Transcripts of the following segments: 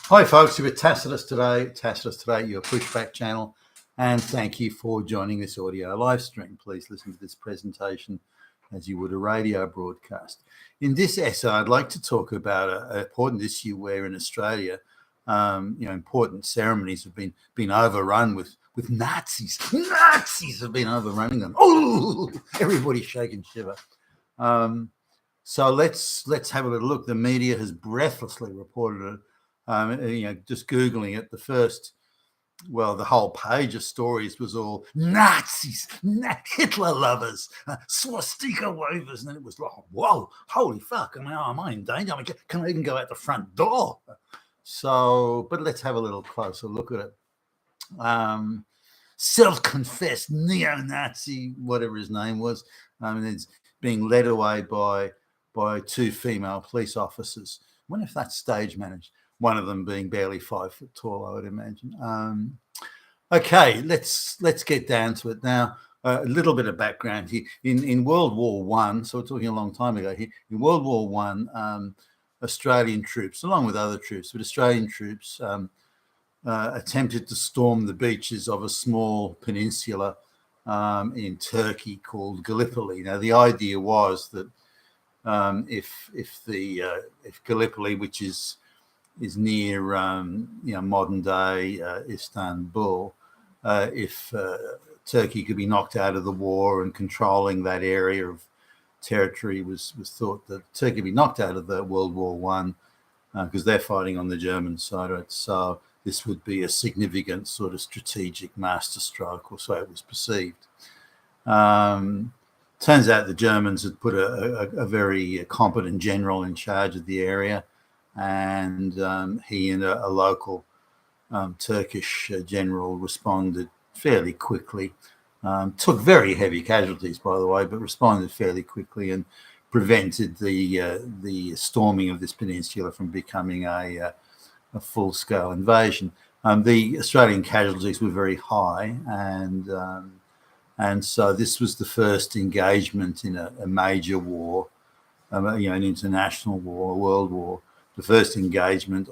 Hi folks, you're with Tacitus today, your pushback channel, and thank you for joining this audio live stream. Please listen to this presentation as you would a radio broadcast. In this essay, I'd like to talk about an important issue where in Australia, important ceremonies have been overrun with Nazis. Nazis have been overrunning them. Oh, everybody shake and shiver. So let's have a little look. The media has breathlessly reported it. Just Googling it, the whole page of stories was all Nazis, Hitler lovers, swastika wavers. And then it was like, whoa, holy fuck. Am I in danger? Can I even go out the front door? So, but let's have a little closer look at it. Self-confessed neo-Nazi, whatever his name was, it's being led away by two female police officers. I wonder if that's stage managed. One of them being barely 5 foot tall, I would imagine. Okay, let's get down to it now. A little bit of background here. In World War One, so we're talking a long time ago here. In World War One, Australian troops, along with other troops, but Australian troops attempted to storm the beaches of a small peninsula in Turkey called Gallipoli. Now, the idea was that if Gallipoli, which is near modern day Istanbul, if Turkey could be knocked out of the war and controlling that area of territory was thought that Turkey would be knocked out of the World War One because they're fighting on the German side, right? So this would be a significant sort of strategic masterstroke, or so it was perceived. Turns out the Germans had put a very competent general in charge of the area, and he and a local Turkish general responded fairly quickly. Took very heavy casualties, by the way, but responded fairly quickly and prevented the storming of this peninsula from becoming a full-scale invasion. The Australian casualties were very high, and so this was the first engagement in a major war, an international war, a world war. The first engagement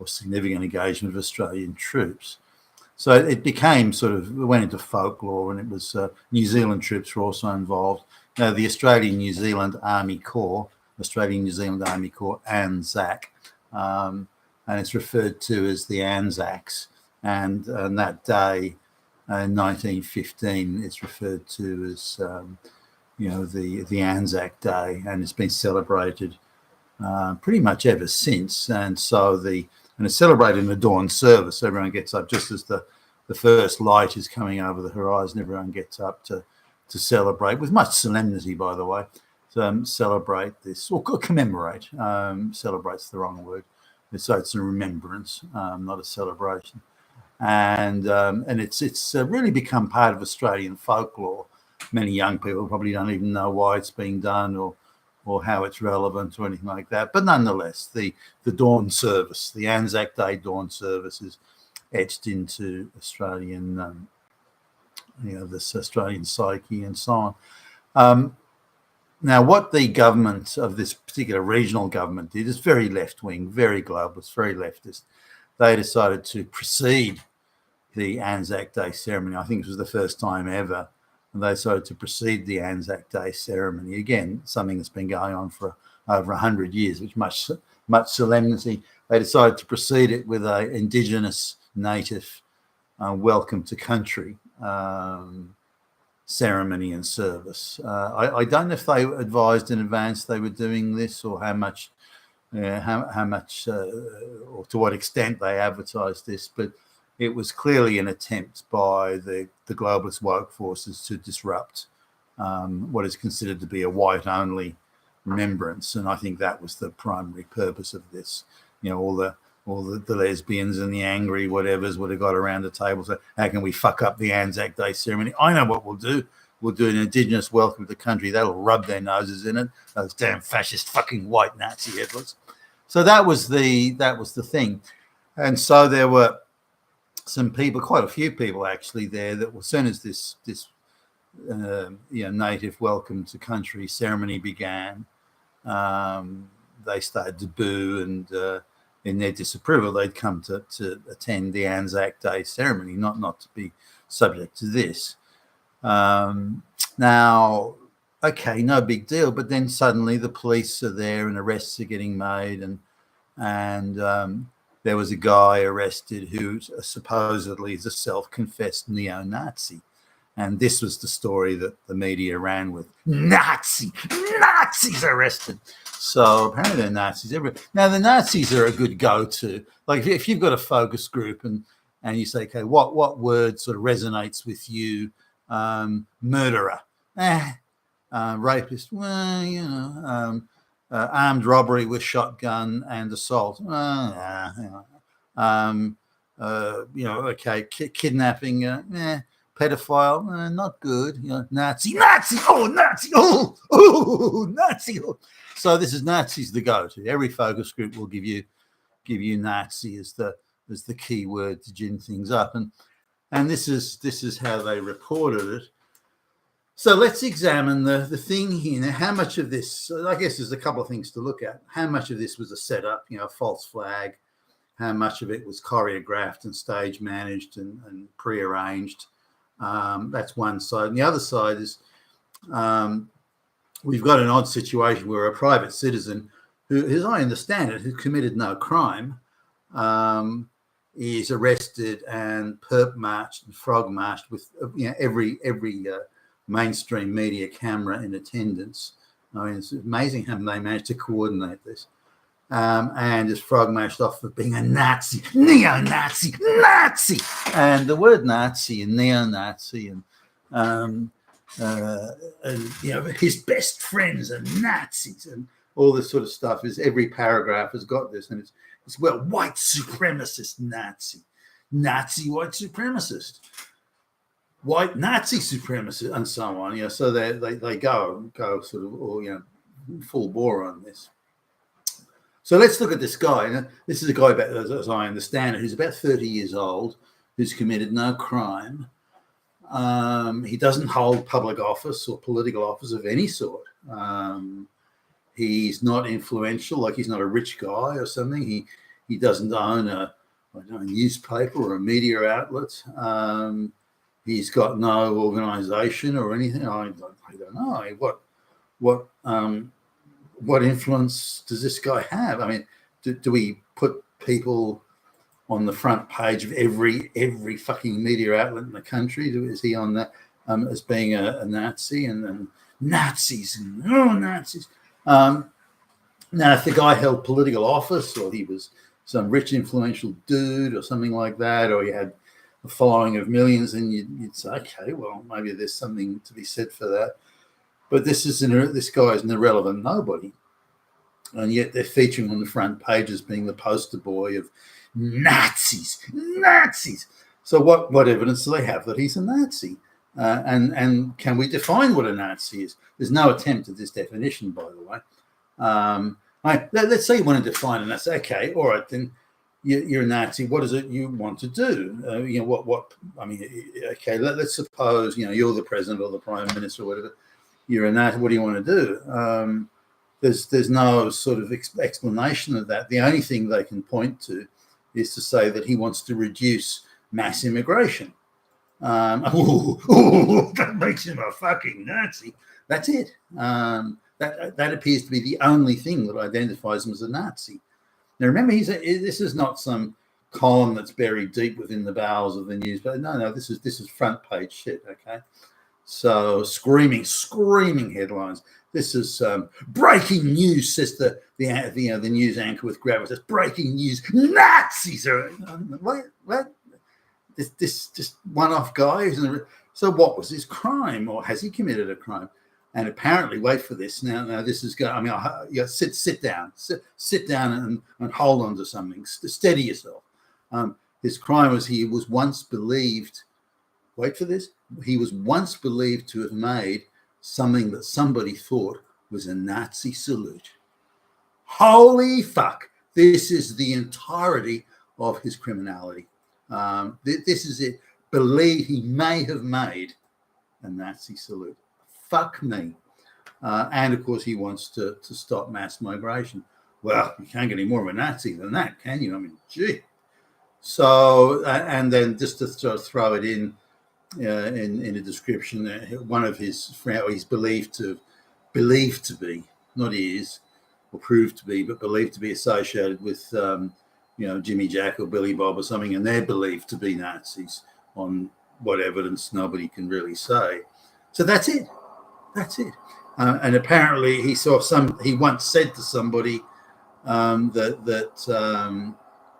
significant engagement of Australian troops. So it became it went into folklore, and it was New Zealand troops were also involved. Now, the Australian-New Zealand Army Corps, ANZAC, and it's referred to as the ANZACs. And that day, in 1915, it's referred to as, the Anzac Day, and it's been celebrated pretty much ever since. And so it's celebrated in the dawn service. Everyone gets up just as the first light is coming over the horizon. Everyone gets up to celebrate with much solemnity, by the way, to celebrate this, or commemorate. Celebrate's the wrong word. So it's a remembrance, not a celebration. And it's really become part of Australian folklore. Many young people probably don't even know why it's being done or how it's relevant or anything like that. But nonetheless, the dawn service, the Anzac Day dawn service, is etched into Australian, this Australian psyche and so on. Now, what the government of this particular regional government did is very left-wing, very globalist, very leftist. They decided to precede the Anzac Day ceremony. I think it was the first time ever. And they decided to precede the Anzac Day ceremony. Again, something that's been going on for over 100 years, with much solemnity. They decided to precede it with an Indigenous native welcome to country ceremony and service. I don't know if they advised in advance they were doing this, or how much, or to what extent they advertised this, but it was clearly an attempt by the globalist woke forces to disrupt what is considered to be a white-only remembrance, and I think that was the primary purpose of this. All the lesbians and the angry whatevers would have got around the table. So how can we fuck up the Anzac Day ceremony? I know what we'll do. We'll do an Indigenous welcome to the country. That'll rub their noses in it. Those damn fascist fucking white Nazi Hitlers. So that was the thing, and so there were some people, quite a few people actually there, that as soon as this native welcome to country ceremony began, they started to boo in their disapproval, they'd come to attend the ANZAC Day ceremony, not to be subject to this. Now, okay, no big deal, but then suddenly the police are there and arrests are getting made, and there was a guy arrested who supposedly is a self-confessed neo-Nazi. And this was the story that the media ran with. Nazis arrested. So apparently they're Nazis everywhere. Now, the Nazis are a good go-to. Like if you've got a focus group and you say, okay, what word sort of resonates with you? Murderer. Rapist. Well, you know, armed robbery with shotgun and assault. Okay, kidnapping. Pedophile, not good. You know, Nazi, Nazi. So this is Nazis the go-to. Every focus group will give you Nazi as the key word to gin things up, and this is how they reported it. So let's examine the thing here. Now, how much of this? I guess there's a couple of things to look at. How much of this was a setup? You know, a false flag. How much of it was choreographed and stage managed and prearranged? That's one side. And the other side is we've got an odd situation where a private citizen who, as I understand it, who committed no crime, is arrested and perp marched and frog marched with every mainstream media camera in attendance. I mean, it's amazing how they managed to coordinate this. And is frog mashed off for being a Nazi, neo-Nazi, Nazi. And the word Nazi and neo-Nazi and his best friends are Nazis and all this sort of stuff is every paragraph has got this. And it's well, white supremacist Nazi white supremacist, white Nazi supremacist, and so on. So they go sort of all, full bore on this. So let's look at this guy. Now, this is a guy, as I understand it, who's about 30 years old, who's committed no crime. He doesn't hold public office or political office of any sort. He's not influential, like he's not a rich guy or something. He doesn't own a newspaper or a media outlet. He's got no organisation or anything. I don't know what influence does this guy have? I mean, do we put people on the front page of every fucking media outlet in the country? Is he on that as being a Nazi and Nazis and Nazis? Now, if the guy held political office or he was some rich influential dude or something like that, or he had a following of millions, then you'd say, okay, well, maybe there's something to be said for that. But this guy is an irrelevant nobody. And yet they're featuring on the front page as being the poster boy of Nazis. So what evidence do they have that he's a Nazi? And can we define what a Nazi is? There's no attempt at this definition, by the way. Let's say you want to define a Nazi. Okay, all right, then you're a Nazi. What is it you want to do? Okay, let's suppose, you're the president or the prime minister or whatever. You're a Nazi. What do you want to do? There's no sort of explanation of that. The only thing they can point to is to say that he wants to reduce mass immigration. That makes him a fucking Nazi. That's it. That appears to be the only thing that identifies him as a Nazi. Now, remember, this is not some column that's buried deep within the bowels of the news. But no, this is front page shit. Okay. So screaming headlines. This is breaking news, says the news anchor with gravel. Says breaking news: Nazis are what? This just one-off guy. So what was his crime, or has he committed a crime? And apparently, wait for this. Now this is going. I mean, sit down and hold on to something. Steady yourself. His crime was he was once believed. Wait for this. He was once believed to have made something that somebody thought was a Nazi salute. Holy fuck. This is the entirety of his criminality. This is it. Believe he may have made a Nazi salute. Fuck me. And of course, he wants to stop mass migration. Well, you can't get any more of a Nazi than that, can you? I mean, gee. So, and then just to sort of throw it in a description, one of his friends, he's believed to be, not is, or proved to be, but believed to be associated with, Jimmy Jack or Billy Bob or something, and they're believed to be Nazis on what evidence nobody can really say. So that's it. That's it. And apparently he once said to somebody that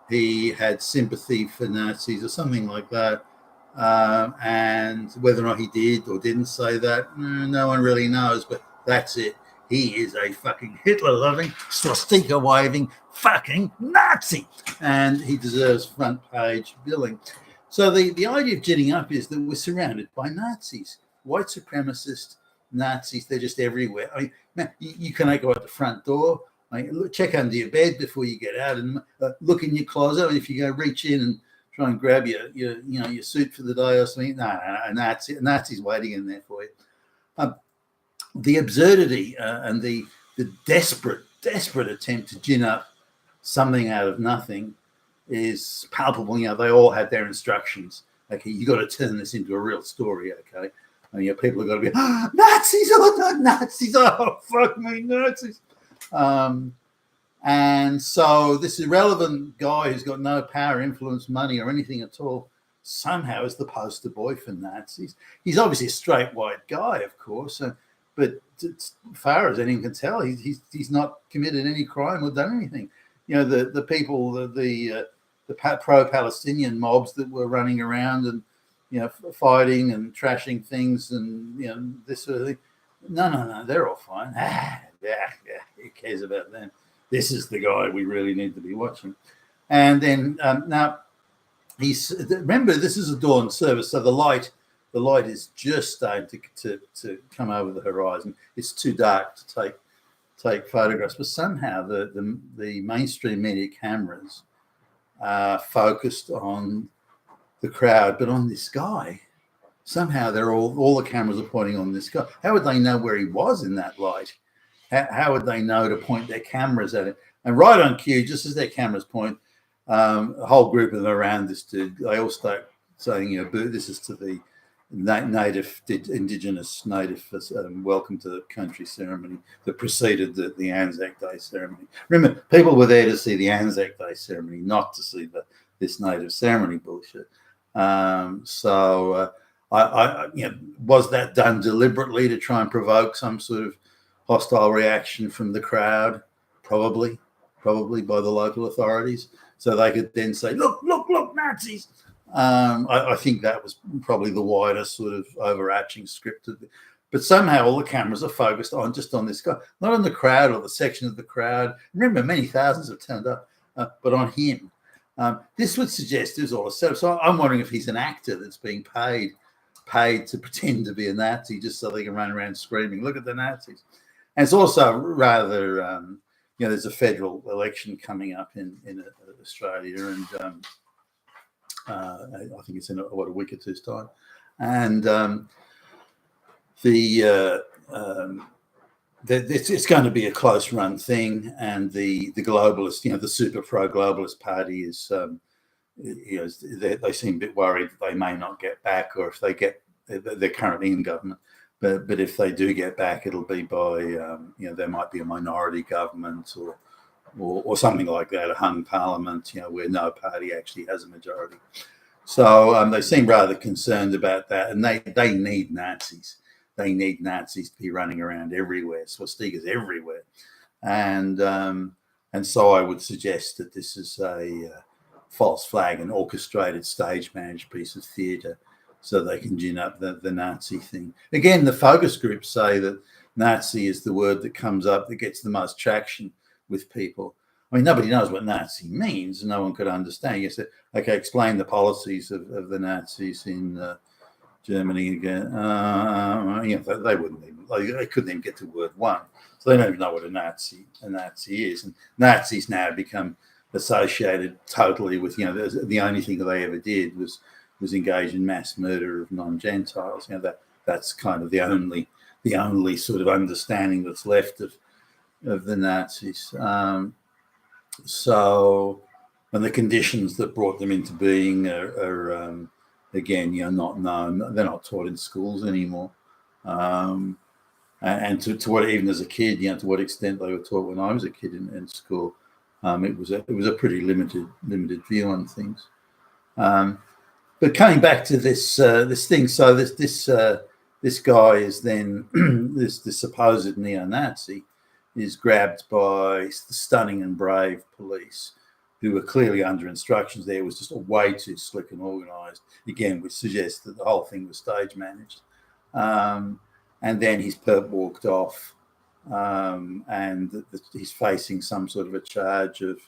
he had sympathy for Nazis or something like that. And whether or not he did or didn't say that, no one really knows, but that's it. He is a fucking Hitler-loving, swastika-waving fucking Nazi, and he deserves front page billing. So the idea of ginning up is that we're surrounded by Nazis, white supremacist Nazis. They're just everywhere. I mean, man, you can go out the front door. Check under your bed before you get out, and look in your closet. And if you go reach in and try and grab your suit for the day or something, no, Nazi's waiting in there for you. The absurdity and the desperate attempt to gin up something out of nothing is palpable. They all had their instructions. Okay, you got to turn this into a real story. Okay, and people have got to be Nazis, Nazis, fuck me, Nazis. And so this irrelevant guy who's got no power, influence, money, or anything at all somehow is the poster boy for Nazis. He's obviously a straight white guy, of course, but as far as anyone can tell, he's not committed any crime or done anything. The people, the pro-Palestinian mobs that were running around and fighting and trashing things and this sort of thing. No, they're all fine. Yeah, who cares about them? This is the guy we really need to be watching. And then now remember, this is a dawn service, so the light is just starting to come over the horizon. It's too dark to take photographs, but somehow the mainstream media cameras are focused on the crowd, but on this guy. Somehow they're all the cameras are pointing on this guy. How would they know where he was in that light? How would they know to point their cameras at it? And right on cue, just as their cameras point, a whole group of them around this dude, they all start saying, this is to the indigenous native welcome to the country ceremony that preceded the ANZAC Day ceremony. Remember, people were there to see the ANZAC Day ceremony, not to see this native ceremony bullshit. Was that done deliberately to try and provoke some sort of hostile reaction from the crowd? Probably by the local authorities, so they could then say, look, Nazis. I think that was probably the wider sort of overarching script of it. But somehow all the cameras are focused on this guy, not on the crowd or the section of the crowd. Remember, many thousands have turned up, but on him. This would suggest there's all a setup. So I'm wondering if he's an actor that's being paid to pretend to be a Nazi just so they can run around screaming, look at the Nazis. And it's also rather, there's a federal election coming up in Australia, and I think it's in a week or two's time. And it's going to be a close run thing, and the globalist, the super pro globalist party is, they seem a bit worried that they may not get back, or if they get, they're currently in government, but if they do get back, it'll be by, there might be a minority government or something like that, a hung parliament, where no party actually has a majority. So they seem rather concerned about that, and they need Nazis. They need Nazis to be running around everywhere, swastikas everywhere, and so I would suggest that this is a false flag, an orchestrated, stage-managed piece of theatre, so they can gin up the Nazi thing. Again, the focus groups say that Nazi is the word that comes up that gets the most traction with people. I mean, nobody knows what Nazi means. No one could understand. You say, okay, explain the policies of the Nazis in Germany again. They wouldn't even, they couldn't even get to word one. So they don't even know what a Nazi is. And Nazis now become associated totally with, the only thing that they ever did was engage in mass murder of non-Gentiles. That's kind of the only sort of understanding that's left of the Nazis. So, and the conditions that brought them into being are again, not known. They're not taught in schools anymore. And to what, even as a kid, to what extent they were taught when I was a kid in school, it was a pretty limited view on things. But coming back to this thing, so this guy is then this supposed neo-Nazi is grabbed by the stunning and brave police, who were clearly under instructions. There was just a way too slick and organised. Again, which suggests that the whole thing was stage managed. And then he's perp walked off, and he's facing some sort of a charge of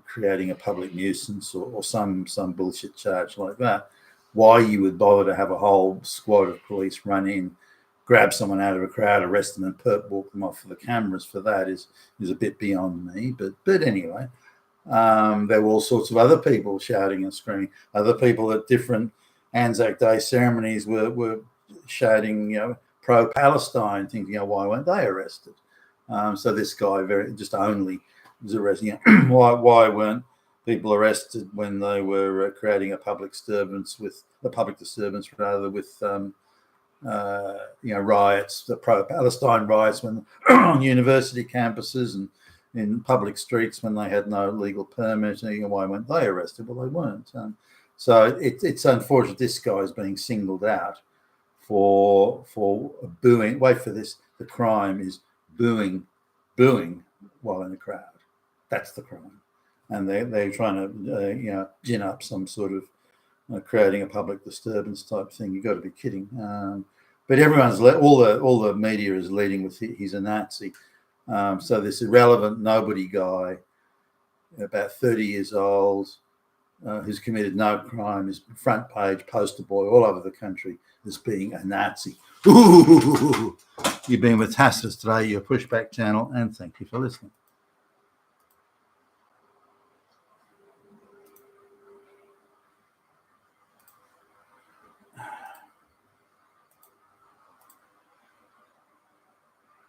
creating a public nuisance or some bullshit charge like that. Why you would bother to have a whole squad of police run in, grab someone out of a crowd, arrest them, and perp walk them off for the cameras for that is a bit beyond me. But anyway, there were all sorts of other people shouting and screaming. Other people at different ANZAC Day ceremonies were shouting, pro-Palestine, thinking, why weren't they arrested? So this guy was arrested. Why weren't people arrested when they were creating a public disturbance with riots, the pro-Palestine riots when on university campuses and in public streets when they had no legal permit? Why weren't they arrested? Well, they weren't. So it's unfortunate this guy is being singled out for booing. Wait for this. The crime is booing while in a crowd. That's the crime, and they're trying to gin up some sort of creating a public disturbance type thing. You've got to be kidding. But all the media is leading with he's a Nazi. So this irrelevant nobody guy, about 30 years old, who's committed no crime, is front page poster boy all over the country as being a Nazi. Ooh. You've been with Tacitus today, your pushback channel, and thank you for listening.